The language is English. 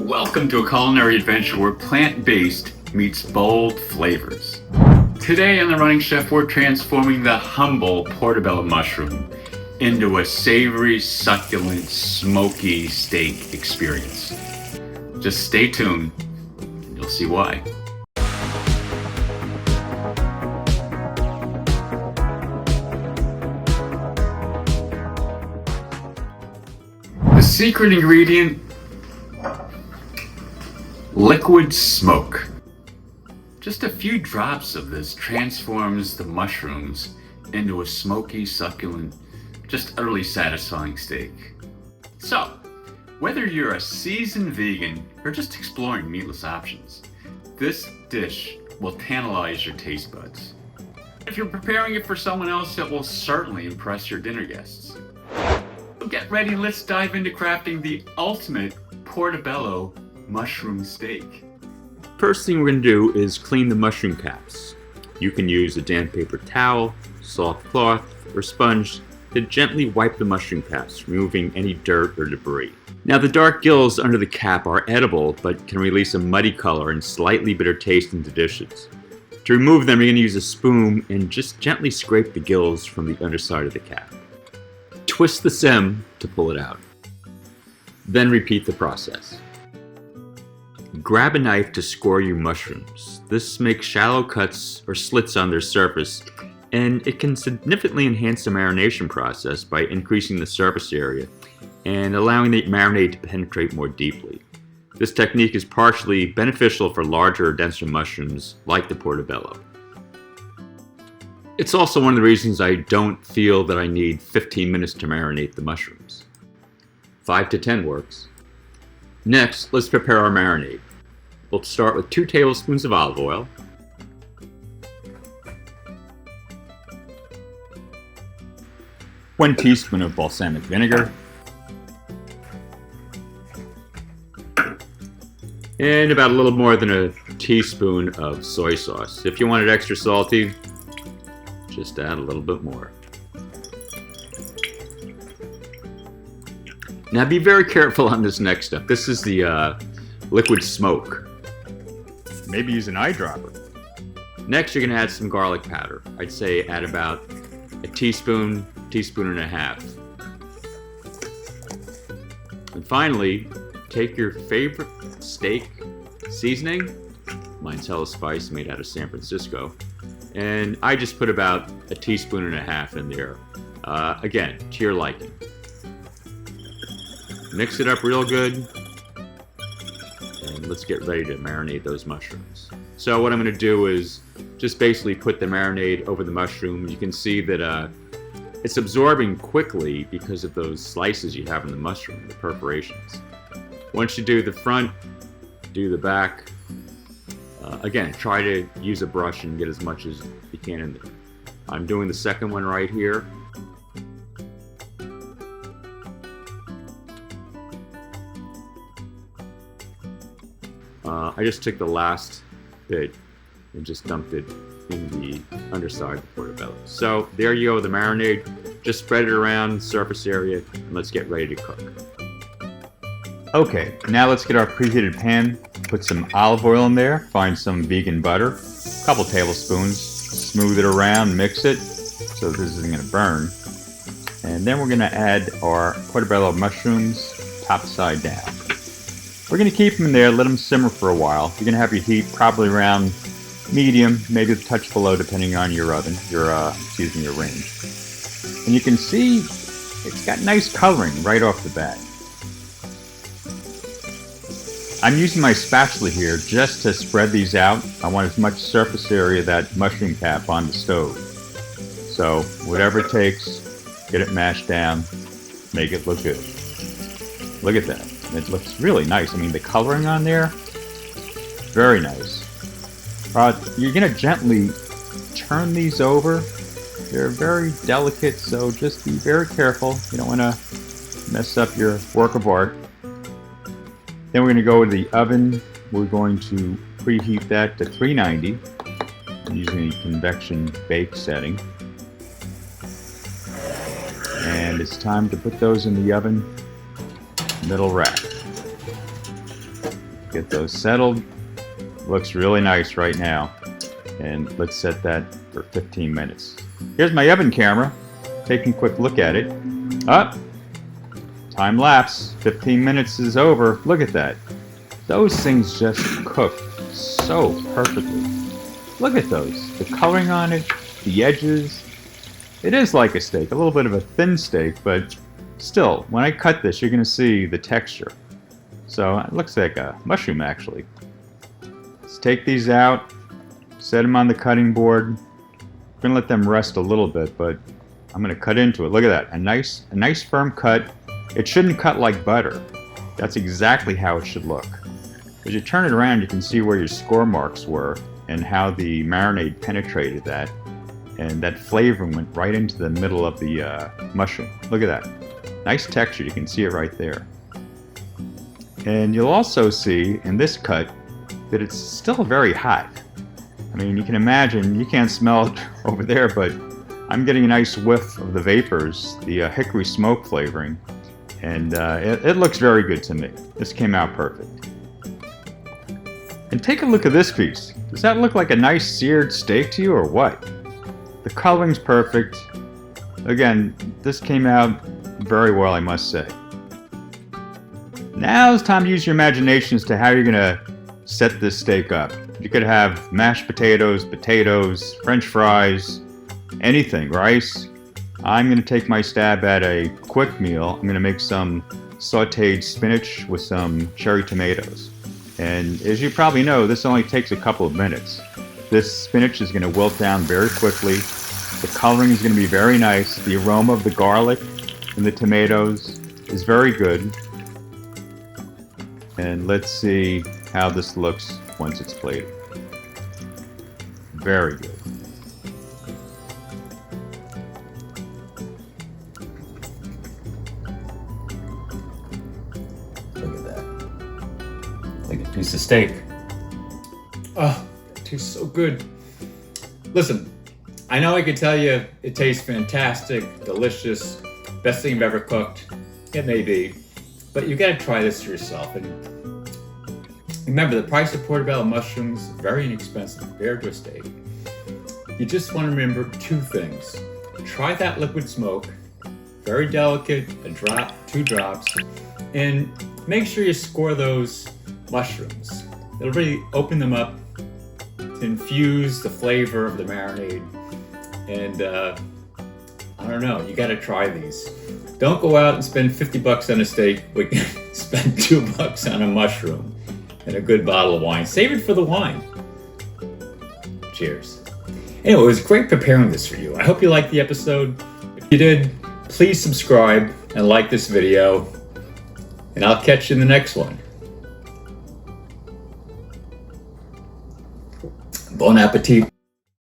Welcome to a culinary adventure where plant-based meets bold flavors. Today on The Running Chef, we're transforming the humble Portobello mushroom into a savory, succulent, smoky steak experience. Just stay tuned, and you'll see why. The secret ingredient: liquid smoke. Just a few drops of this transforms the mushrooms into a smoky, succulent, just utterly satisfying steak. So, whether you're a seasoned vegan or just exploring meatless options, this dish will tantalize your taste buds. If you're preparing it for someone else, it will certainly impress your dinner guests. So get ready, let's dive into crafting the ultimate Portobello mushroom steak. First thing we're going to do is clean the mushroom caps. You can use a damp paper towel, soft cloth, or sponge to gently wipe the mushroom caps, removing any dirt or debris. Now, the dark gills under the cap are edible, but can release a muddy color and slightly bitter taste into dishes. To remove them, you're going to use a spoon and just gently scrape the gills from the underside of the cap. Twist the stem to pull it out. Then repeat the process. Grab a knife to score your mushrooms. This makes shallow cuts or slits on their surface, and it can significantly enhance the marination process by increasing the surface area and allowing the marinade to penetrate more deeply. This technique is partially beneficial for larger or denser mushrooms like the Portobello. It's also one of the reasons I don't feel that I need 15 minutes to marinate the mushrooms. 5 to 10 works. Next, let's prepare our marinade. We'll start with 2 tablespoons of olive oil, 1 teaspoon of balsamic vinegar, and about a little more than a teaspoon of soy sauce. If you want it extra salty, just add a little bit more. Now be very careful on this next step. This is the liquid smoke. Maybe use an eyedropper. Next, you're going to add some garlic powder. I'd say add about a teaspoon, teaspoon and a half. And finally, take your favorite steak seasoning. Mine's Hella Spice, made out of San Francisco. And I just put about a teaspoon and a half in there. Again, to your liking. Mix it up real good. And let's get ready to marinate those mushrooms. So what I'm going to do is just basically put the marinade over the mushroom. You can see that it's absorbing quickly because of those slices you have in the mushroom, the perforations. Once you do the front, do the back. Again, try to use a brush and get as much as you can in there. I'm doing the second one right here. I just took the last bit and just dumped it in the underside of the Portobello. So there you go, the marinade. Just spread it around the surface area and let's get ready to cook. Okay, now let's get our preheated pan. Put some olive oil in there, find some vegan butter, a couple tablespoons, smooth it around, mix it so this isn't going to burn. And then we're going to add our Portobello mushrooms top side down. We're going to keep them in there, let them simmer for a while. You're going to have your heat probably around medium, maybe a touch below depending on your oven, your range. And you can see it's got nice coloring right off the bat. I'm using my spatula here just to spread these out. I want as much surface area of that mushroom cap on the stove. So whatever it takes, get it mashed down, make it look good. Look at that. It looks really nice. I mean, the coloring on there, very nice. You're going to gently turn these over. They're very delicate, so just be very careful. You don't want to mess up your work of art. Then we're going to go to the oven. We're going to preheat that to 390. I'm using a convection bake setting. And it's time to put those in the oven, middle rack. Get those settled. Looks really nice right now. And let's set that for 15 minutes. Here's my oven camera. Taking a quick look at it. Time lapse. 15 minutes is over. Look at that. Those things just cooked so perfectly. Look at those. The coloring on it, the edges. It is like a steak, a little bit of a thin steak, but still, when I cut this, you're going to see the texture. So it looks like a mushroom, actually. Let's take these out, set them on the cutting board. I'm going to let them rest a little bit, but I'm going to cut into it. Look at that, a nice firm cut. It shouldn't cut like butter. That's exactly how it should look. As you turn it around, you can see where your score marks were and how the marinade penetrated that. And that flavor went right into the middle of the mushroom. Look at that. Nice texture, you can see it right there. And you'll also see in this cut that it's still very hot. I mean, you can imagine, you can't smell it over there, but I'm getting a nice whiff of the vapors, the hickory smoke flavoring. And it looks very good to me. This came out perfect. And take a look at this piece. Does that look like a nice seared steak to you or what? The coloring's perfect. Again, this came out very well, I must say. Now it's time to use your imagination as to how you're gonna set this steak up. You could have mashed potatoes, French fries, anything, rice. I'm gonna take my stab at a quick meal. I'm gonna make some sautéed spinach with some cherry tomatoes. And as you probably know, this only takes a couple of minutes. This spinach is going to wilt down very quickly. The coloring is going to be very nice. The aroma of the garlic and the tomatoes is very good. And let's see how this looks once it's plated. Very good. Look at that. Like a piece of steak. Oh, it tastes so good. Listen, I know I could tell you it tastes fantastic, delicious, best thing I've ever cooked. It may be, but you gotta try this for yourself. And remember, the price of portobello mushrooms is very inexpensive compared to a steak. You just want to remember two things. Try that liquid smoke, very delicate, a drop, 2 drops, and make sure you score those mushrooms. It'll really open them up to infuse the flavor of the marinade. And I don't know, you gotta try these. Don't go out and spend 50 bucks on a steak, but spend $2 on a mushroom and a good bottle of wine. Save it for the wine. Cheers. Anyway, it was great preparing this for you. I hope you liked the episode. If you did, please subscribe and like this video, and I'll catch you in the next one. Bon appetit.